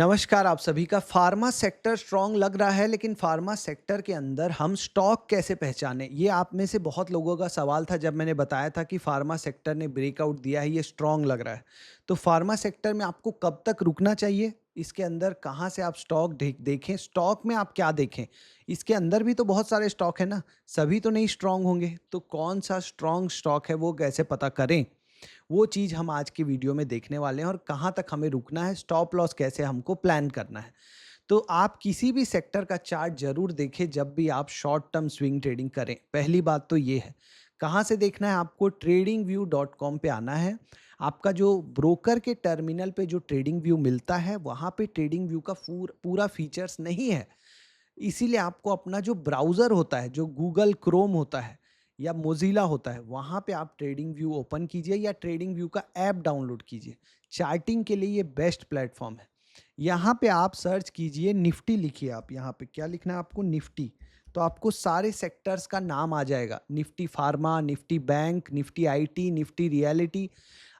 नमस्कार आप सभी का। फार्मा सेक्टर स्ट्रॉन्ग लग रहा है, लेकिन फार्मा सेक्टर के अंदर हम स्टॉक कैसे पहचानें? ये आप में से बहुत लोगों का सवाल था जब मैंने बताया था कि फार्मा सेक्टर ने ब्रेकआउट दिया है, ये स्ट्रॉन्ग लग रहा है। तो फार्मा सेक्टर में आपको कब तक रुकना चाहिए? इसके अंदर कहाँ से आप स्टॉक देखें? स्टॉक में आप क्या देखें? इसके अंदर भी तो बहुत सारे स्टॉक है ना, सभी तो नहीं स्ट्रॉन्ग होंगे। तो कौन सा स्ट्रॉन्ग स्टॉक है वो कैसे पता करें? वो चीज़ हम आज की वीडियो में देखने वाले हैं और कहाँ तक हमें रुकना है, स्टॉप लॉस कैसे हमको प्लान करना है। तो आप किसी भी सेक्टर का चार्ट ज़रूर देखें जब भी आप शॉर्ट टर्म स्विंग ट्रेडिंग करें। पहली बात तो ये है। कहाँ से देखना है आपको? tradingview.com पे आना है। आपका जो ब्रोकर के टर्मिनल पे जो ट्रेडिंग व्यू मिलता है, वहाँ पे ट्रेडिंग व्यू का पूरा फीचर्स नहीं है। इसीलिए आपको अपना जो ब्राउज़र होता है, जो गूगल क्रोम होता है या मोज़िला होता है, वहाँ पे आप ट्रेडिंग व्यू ओपन कीजिए या ट्रेडिंग व्यू का ऐप डाउनलोड कीजिए। चार्टिंग के लिए ये बेस्ट प्लेटफ़ॉर्म है। यहाँ पे आप सर्च कीजिए निफ्टी, लिखिए आप यहाँ पे क्या लिखना है आपको? निफ्टी। तो आपको सारे सेक्टर्स का नाम आ जाएगा। Nifty pharma, Nifty bank, Nifty IT, Nifty reality.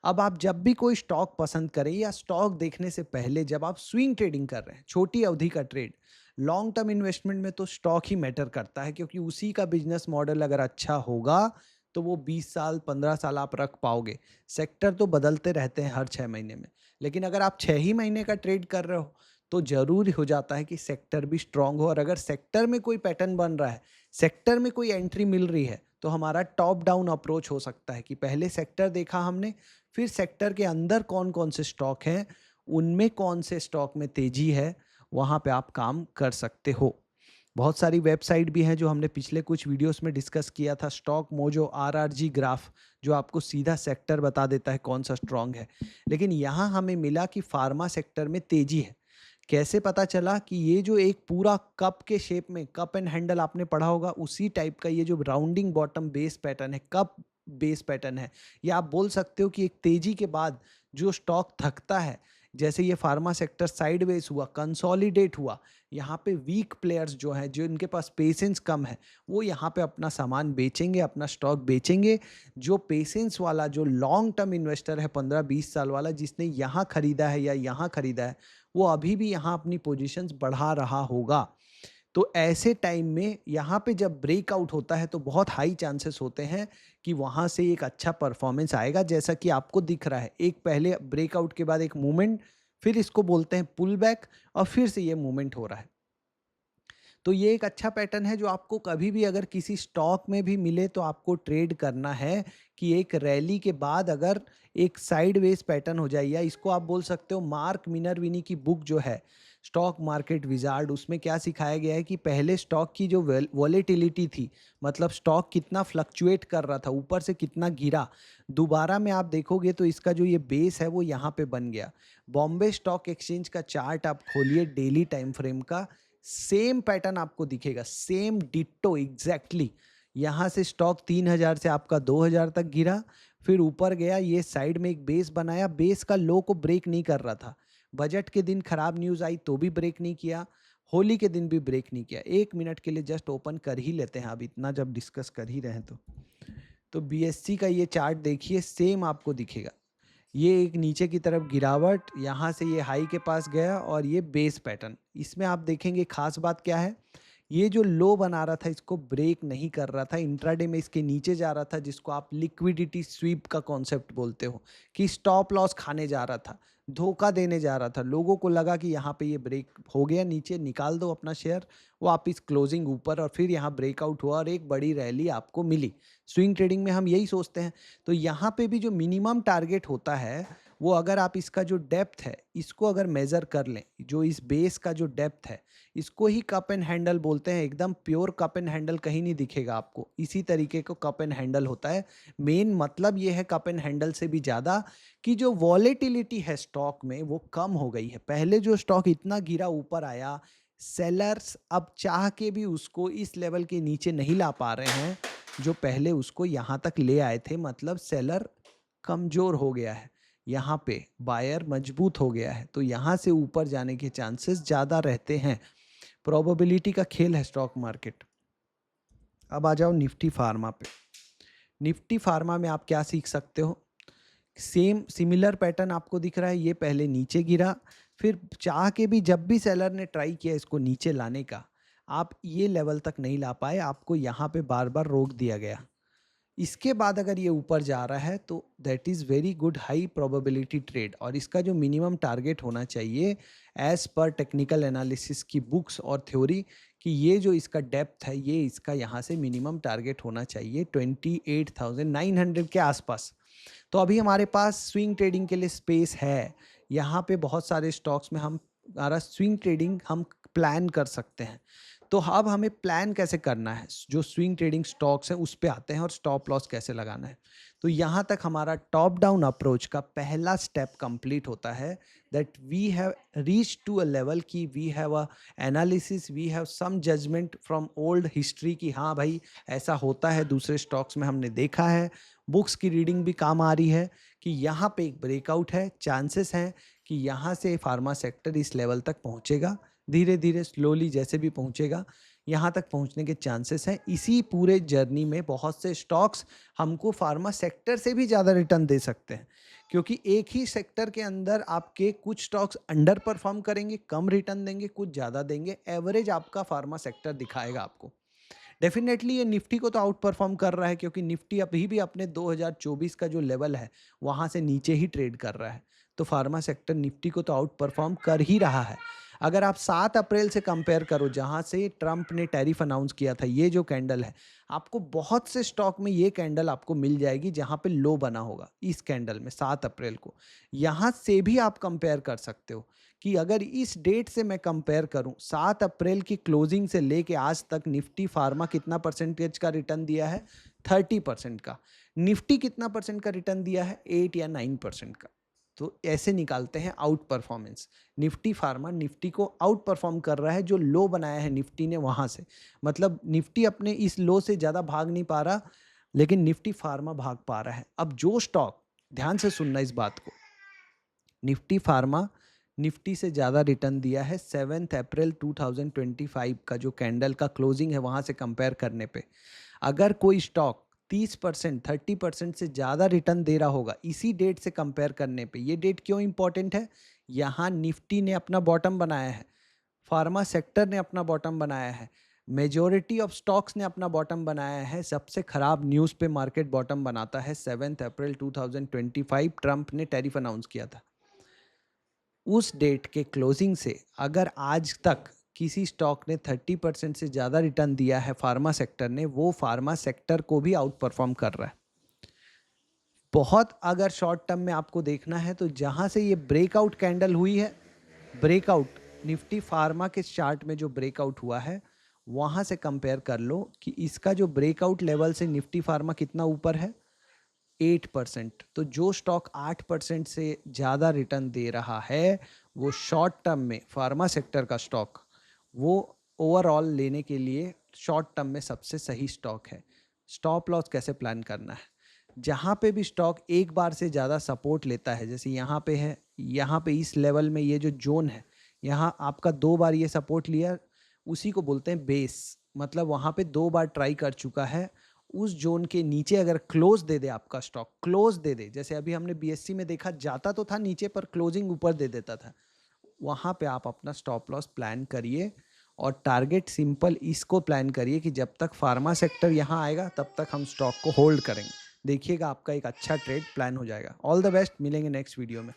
अब आप जब भी कोई स्टॉक पसंद करें या स्टॉक देखने से पहले जब आप स्विंग ट्रेडिंग कर रहे हैं, छोटी अवधि का ट्रेड, लॉन्ग टर्म इन्वेस्टमेंट में तो स्टॉक ही मैटर करता है, क्योंकि उसी का बिजनेस मॉडल अगर अच्छा होगा तो वो 20 साल 15 साल आप रख पाओगे। सेक्टर तो बदलते रहते हैं हर 6 महीने में, लेकिन अगर आप 6 ही महीने का ट्रेड कर रहे हो तो जरूरी हो जाता है कि सेक्टर भी स्ट्रांग हो। और अगर सेक्टर में कोई पैटर्न बन रहा है, सेक्टर में कोई एंट्री मिल रही है, तो हमारा टॉप डाउन अप्रोच हो सकता है कि पहले सेक्टर देखा हमने, फिर सेक्टर के अंदर कौन कौन से स्टॉक हैं, उनमें कौन से स्टॉक में तेजी है, वहाँ पे आप काम कर सकते हो। बहुत सारी वेबसाइट भी हैं जो हमने पिछले कुछ वीडियोस में डिस्कस किया था। स्टॉक मोजो, आरआरजी ग्राफ, जो आपको सीधा सेक्टर बता देता है कौन सा स्ट्रांग है। लेकिन यहाँ हमें मिला कि फार्मा सेक्टर में तेजी है। कैसे पता चला? कि ये जो एक पूरा कप के शेप में, कप एंड हैंडल आपने पढ़ा होगा, उसी टाइप का ये जो राउंडिंग बॉटम बेस पैटर्न है, कप बेस पैटर्न है। या आप बोल सकते हो कि एक तेजी के बाद जो स्टॉक थकता है, जैसे ये फार्मा सेक्टर साइडवेज हुआ, कंसोलिडेट हुआ, यहाँ पे वीक प्लेयर्स जो हैं, जो इनके पास पेशेंस कम है, वो यहाँ पे अपना सामान बेचेंगे, अपना स्टॉक बेचेंगे। जो पेशेंस वाला, जो लॉन्ग टर्म इन्वेस्टर है, 15-20 साल वाला, जिसने यहाँ खरीदा है या यहाँ खरीदा है, वो अभी भी यहाँ अपनी पोजीशंस बढ़ा रहा होगा। तो ऐसे टाइम में यहाँ पे जब ब्रेकआउट होता है तो बहुत हाई चांसेस होते हैं कि वहाँ से एक अच्छा परफॉर्मेंस आएगा, जैसा कि आपको दिख रहा है। एक पहले ब्रेकआउट के बाद एक मूवमेंट, फिर इसको बोलते हैं पुल बैक, और फिर से ये मूवमेंट हो रहा है। तो ये एक अच्छा पैटर्न है जो आपको कभी भी अगर किसी स्टॉक में भी मिले तो आपको ट्रेड करना है, कि एक रैली के बाद अगर एक साइडवेज पैटर्न हो जाए, या इसको आप बोल सकते हो, मार्क मिनरविनी की बुक जो है स्टॉक मार्केट विजार्ड, उसमें क्या सिखाया गया है कि पहले स्टॉक की जो वॉलेटिलिटी थी, मतलब स्टॉक कितना फ्लक्चुएट कर रहा था, ऊपर से कितना गिरा, दोबारा में आप देखोगे तो इसका जो ये बेस है वो यहाँ पे बन गया। बॉम्बे स्टॉक एक्सचेंज का चार्ट आप खोलिए डेली टाइम फ्रेम का, सेम पैटर्न आपको दिखेगा, सेम डिट्टो एग्जैक्टली। यहाँ से स्टॉक 3000 से आपका 2000 तक गिरा, फिर ऊपर गया, ये साइड में एक बेस बनाया, बेस का लो को ब्रेक नहीं कर रहा था। बजट के दिन खराब न्यूज़ आई तो भी ब्रेक नहीं किया, होली के दिन भी ब्रेक नहीं किया। 1 मिनट के लिए जस्ट ओपन कर ही लेते हैं, अब इतना जब डिस्कस कर ही रहे हैं तो बीएससी का ये चार्ट देखिए, सेम आपको दिखेगा। ये एक नीचे की तरफ गिरावट, यहाँ से ये हाई के पास गया, और ये बेस पैटर्न। इसमें आप देखेंगे खास बात क्या है, ये जो लो बना रहा था इसको ब्रेक नहीं कर रहा था, इंट्राडे में इसके नीचे जा रहा था, जिसको आप लिक्विडिटी स्वीप का कॉन्सेप्ट बोलते हो, कि स्टॉप लॉस खाने जा रहा था, धोखा देने जा रहा था। लोगों को लगा कि यहाँ पे ये ब्रेक हो गया, नीचे निकाल दो अपना शेयर, वापिस क्लोजिंग ऊपर, और फिर यहाँ ब्रेकआउट हुआ और एक बड़ी रैली आपको मिली। स्विंग ट्रेडिंग में हम यही सोचते हैं। तो यहाँ पे भी जो मिनिमम टारगेट होता है, वो अगर आप इसका जो डेप्थ है इसको अगर मेज़र कर लें, जो इस बेस का जो डेप्थ है, इसको ही कप एंड हैंडल बोलते हैं। एकदम प्योर कप एंड हैंडल कहीं नहीं दिखेगा आपको, इसी तरीके को कप एंड हैंडल होता है। मेन मतलब ये है कप एंड हैंडल से भी ज़्यादा, कि जो वॉलेटिलिटी है स्टॉक में वो कम हो गई है। पहले जो स्टॉक इतना गिरा ऊपर आया, सेलर्स अब चाह के भी उसको इस लेवल के नीचे नहीं ला पा रहे हैं जो पहले उसको यहाँ तक ले आए थे। मतलब सेलर कमज़ोर हो गया है, यहाँ पे बायर मजबूत हो गया है, तो यहाँ से ऊपर जाने के चांसेस ज़्यादा रहते हैं। प्रोबेबिलिटी का खेल है स्टॉक मार्केट। अब आ जाओ निफ्टी फार्मा पे। निफ्टी फार्मा में आप क्या सीख सकते हो? सेम सिमिलर पैटर्न आपको दिख रहा है। ये पहले नीचे गिरा, फिर चाह के भी जब भी सेलर ने ट्राई किया इसको नीचे लाने का, आप ये लेवल तक नहीं ला पाए, आपको यहाँ पे बार-बार रोक दिया गया। इसके बाद अगर ये ऊपर जा रहा है तो that is very good high probability trade, और इसका जो मिनिमम टारगेट होना चाहिए एज पर टेक्निकल एनालिसिस की बुक्स और थ्योरी, कि ये जो इसका डेप्थ है ये इसका यहाँ से मिनिमम टारगेट होना चाहिए 28,900 के आसपास। तो अभी हमारे पास स्विंग ट्रेडिंग के लिए स्पेस है। यहाँ पे बहुत सारे स्टॉक्स में हम हमारा स्विंग ट्रेडिंग हम प्लान कर सकते हैं। तो अब हमें प्लान कैसे करना है, जो स्विंग ट्रेडिंग स्टॉक्स हैं उस पे आते हैं, और स्टॉप लॉस कैसे लगाना है। तो यहाँ तक हमारा टॉप डाउन अप्रोच का पहला स्टेप कंप्लीट होता है, that we have reach to a level कि we have a analysis, we have some judgement from old history कि हाँ भाई ऐसा होता है, दूसरे स्टॉक्स में हमने देखा है, बुक्स की रीडिंग भी काम आ रही है कि यहाँ पे एक ब्रेकआउट है, चांसेस हैं कि यहाँ से फार्मा सेक्टर इस लेवल तक पहुँचेगा, धीरे धीरे स्लोली जैसे भी पहुँचेगा, यहाँ तक पहुँचने के चांसेस हैं। इसी पूरे जर्नी में बहुत से स्टॉक्स हमको फार्मा सेक्टर से भी ज़्यादा रिटर्न दे सकते हैं, क्योंकि एक ही सेक्टर के अंदर आपके कुछ स्टॉक्स अंडर परफॉर्म करेंगे, कम रिटर्न देंगे, कुछ ज़्यादा देंगे, एवरेज आपका फार्मा सेक्टर दिखाएगा आपको। डेफिनेटली ये निफ्टी को तो आउट परफॉर्म कर रहा है, क्योंकि निफ्टी अभी भी अपने 2024 का जो लेवल है वहाँ से नीचे ही ट्रेड कर रहा है। तो फार्मा सेक्टर निफ्टी को तो आउट परफॉर्म कर ही रहा है। अगर आप 7 अप्रैल से कंपेयर करो, जहाँ से ट्रंप ने टैरिफ अनाउंस किया था, ये जो कैंडल है, आपको बहुत से स्टॉक में ये कैंडल आपको मिल जाएगी जहाँ पे लो बना होगा इस कैंडल में 7 अप्रैल को। यहाँ से भी आप कंपेयर कर सकते हो कि अगर इस डेट से मैं कंपेयर करूं, 7 अप्रैल की क्लोजिंग से लेके आज तक निफ्टी फार्मा कितना परसेंटेज का रिटर्न दिया है? 30% का। निफ्टी कितना परसेंट का रिटर्न दिया है? 8 या 9% का। तो ऐसे निकालते हैं out performance. Nifty pharma Nifty को आउट परफॉर्म कर रहा है, जो लो बनाया है निफ्टी ने वहाँ से। मतलब निफ्टी अपने इस लो से ज़्यादा भाग नहीं पा रहा, लेकिन निफ्टी फार्मा भाग पा रहा है। अब जो स्टॉक, ध्यान से सुनना इस बात को, निफ्टी फार्मा निफ्टी से ज़्यादा रिटर्न दिया है 7 अप्रैल 2025 का जो कैंडल का क्लोजिंग है वहाँ से कंपेयर करने पे। अगर कोई स्टॉक 30% 30% से ज़्यादा रिटर्न दे रहा होगा इसी डेट से कंपेयर करने पे, ये डेट क्यों इंपॉर्टेंट है? यहाँ निफ्टी ने अपना बॉटम बनाया है, फार्मा सेक्टर ने अपना बॉटम बनाया है, मेजॉरिटी ऑफ स्टॉक्स ने अपना बॉटम बनाया है। सबसे खराब न्यूज़ पे मार्केट बॉटम बनाता है 7 अप्रैल 2025, ट्रंप ने टैरिफ अनाउंस किया था। उस डेट के क्लोजिंग से अगर आज तक किसी स्टॉक ने 30% से ज़्यादा रिटर्न दिया है फार्मा सेक्टर ने, वो फार्मा सेक्टर को भी आउट परफॉर्म कर रहा है। बहुत अगर शॉर्ट टर्म में आपको देखना है तो जहाँ से ये ब्रेकआउट कैंडल हुई है, ब्रेकआउट निफ्टी फार्मा के चार्ट में जो ब्रेकआउट हुआ है वहाँ से कंपेयर कर लो कि इसका जो ब्रेकआउट लेवल से निफ्टी फार्मा कितना ऊपर है, 8%। तो जो स्टॉक 8% से ज़्यादा रिटर्न दे रहा है वो शॉर्ट टर्म में फार्मा सेक्टर का स्टॉक, वो ओवरऑल लेने के लिए शॉर्ट टर्म में सबसे सही स्टॉक है। स्टॉप लॉस कैसे प्लान करना है? जहाँ पे भी स्टॉक एक बार से ज़्यादा सपोर्ट लेता है, जैसे यहाँ पे है, यहाँ पे इस लेवल में ये जो जोन है, यहाँ आपका 2 बार ये सपोर्ट लिया, उसी को बोलते हैं बेस। मतलब वहाँ पे 2 बार ट्राई कर चुका है। उस जोन के नीचे अगर क्लोज दे दे आपका स्टॉक, क्लोज दे दे, जैसे अभी हमने बीएससी में देखा, जाता तो था नीचे पर क्लोजिंग ऊपर दे देता था, वहाँ पे आप अपना स्टॉप लॉस प्लान करिए। और टारगेट सिंपल इसको प्लान करिए कि जब तक फार्मा सेक्टर यहाँ आएगा तब तक हम स्टॉक को होल्ड करेंगे। देखिएगा आपका एक अच्छा ट्रेड प्लान हो जाएगा। ऑल द बेस्ट, मिलेंगे नेक्स्ट वीडियो में।